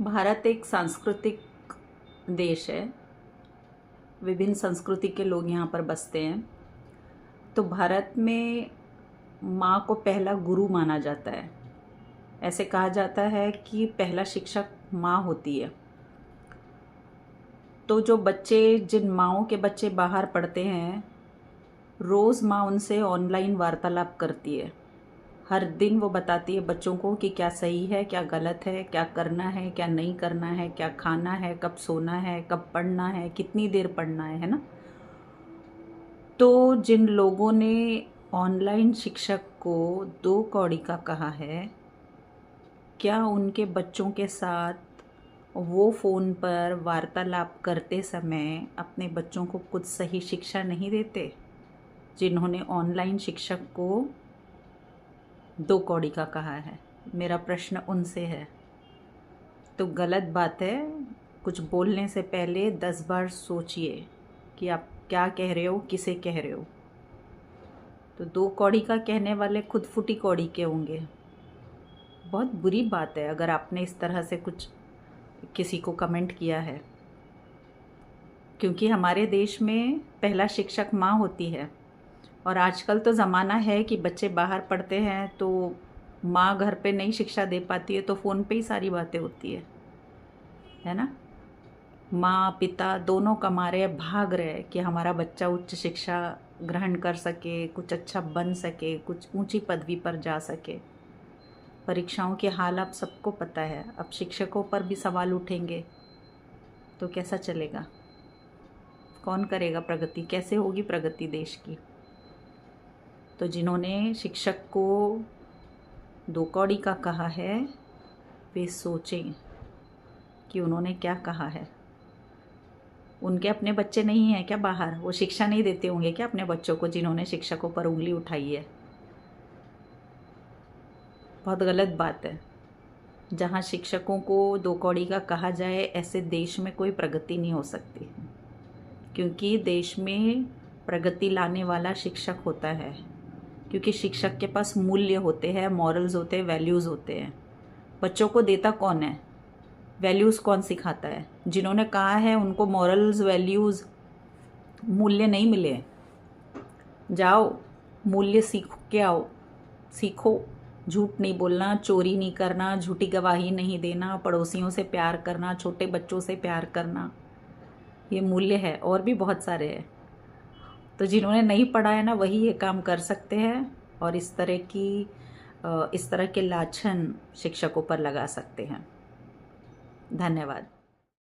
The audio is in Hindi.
भारत एक सांस्कृतिक देश है। विभिन्न संस्कृति के लोग यहाँ पर बसते हैं। तो भारत में माँ को पहला गुरु माना जाता है। ऐसे कहा जाता है कि पहला शिक्षक माँ होती है। तो जो बच्चे, जिन माँओं के बच्चे बाहर पढ़ते हैं, रोज़ माँ उनसे ऑनलाइन वार्तालाप करती है। हर दिन वो बताती है बच्चों को कि क्या सही है, क्या गलत है, क्या करना है, क्या नहीं करना है, क्या खाना है, कब सोना है, कब पढ़ना है, कितनी देर पढ़ना है ना। तो जिन लोगों ने ऑनलाइन शिक्षक को दो कौड़ी का कहा है, क्या उनके बच्चों के साथ वो फ़ोन पर वार्तालाप करते समय अपने बच्चों को कुछ सही शिक्षा नहीं देते, जिन्होंने ऑनलाइन शिक्षक को दो कौड़ी का कहा है? मेरा प्रश्न उनसे है। तो गलत बात है। कुछ बोलने से पहले 10 बार सोचिए कि आप क्या कह रहे हो, किसे कह रहे हो। तो दो कौड़ी का कहने वाले खुद फूटी कौड़ी के होंगे। बहुत बुरी बात है अगर आपने इस तरह से कुछ किसी को कमेंट किया है, क्योंकि हमारे देश में पहला शिक्षक माँ होती है। और आजकल तो ज़माना है कि बच्चे बाहर पढ़ते हैं तो माँ घर पे नहीं शिक्षा दे पाती है तो फ़ोन पे ही सारी बातें होती है ना। माँ पिता दोनों कमा रहे, भाग रहे कि हमारा बच्चा उच्च शिक्षा ग्रहण कर सके, कुछ अच्छा बन सके, कुछ ऊंची पदवी पर जा सके। परीक्षाओं के हाल आप सबको पता है। अब शिक्षकों पर भी सवाल उठेंगे तो कैसा चलेगा? कौन करेगा प्रगति? कैसे होगी प्रगति देश की? तो जिन्होंने शिक्षक को दो कौड़ी का कहा है, वे सोचें कि उन्होंने क्या कहा है। उनके अपने बच्चे नहीं हैं क्या बाहर? वो शिक्षा नहीं देते होंगे क्या अपने बच्चों को, जिन्होंने शिक्षकों पर उंगली उठाई है? बहुत गलत बात है। जहाँ शिक्षकों को दो कौड़ी का कहा जाए, ऐसे देश में कोई प्रगति नहीं हो सकती, क्योंकि देश में प्रगति लाने वाला शिक्षक होता है। क्योंकि शिक्षक के पास मूल्य होते हैं, मॉरल्स होते हैं, वैल्यूज़ होते हैं। बच्चों को देता कौन है? वैल्यूज़ कौन सिखाता है? जिन्होंने कहा है उनको मॉरल्स, वैल्यूज़, मूल्य नहीं मिले। जाओ मूल्य सीख के आओ, सीखो। झूठ नहीं बोलना, चोरी नहीं करना, झूठी गवाही नहीं देना, पड़ोसियों से प्यार करना, छोटे बच्चों से प्यार करना, ये मूल्य है। और भी बहुत सारे हैं। तो जिन्होंने नहीं पढ़ा है ना, वही ये काम कर सकते हैं और इस तरह के लाछन शिक्षकों पर लगा सकते हैं। धन्यवाद।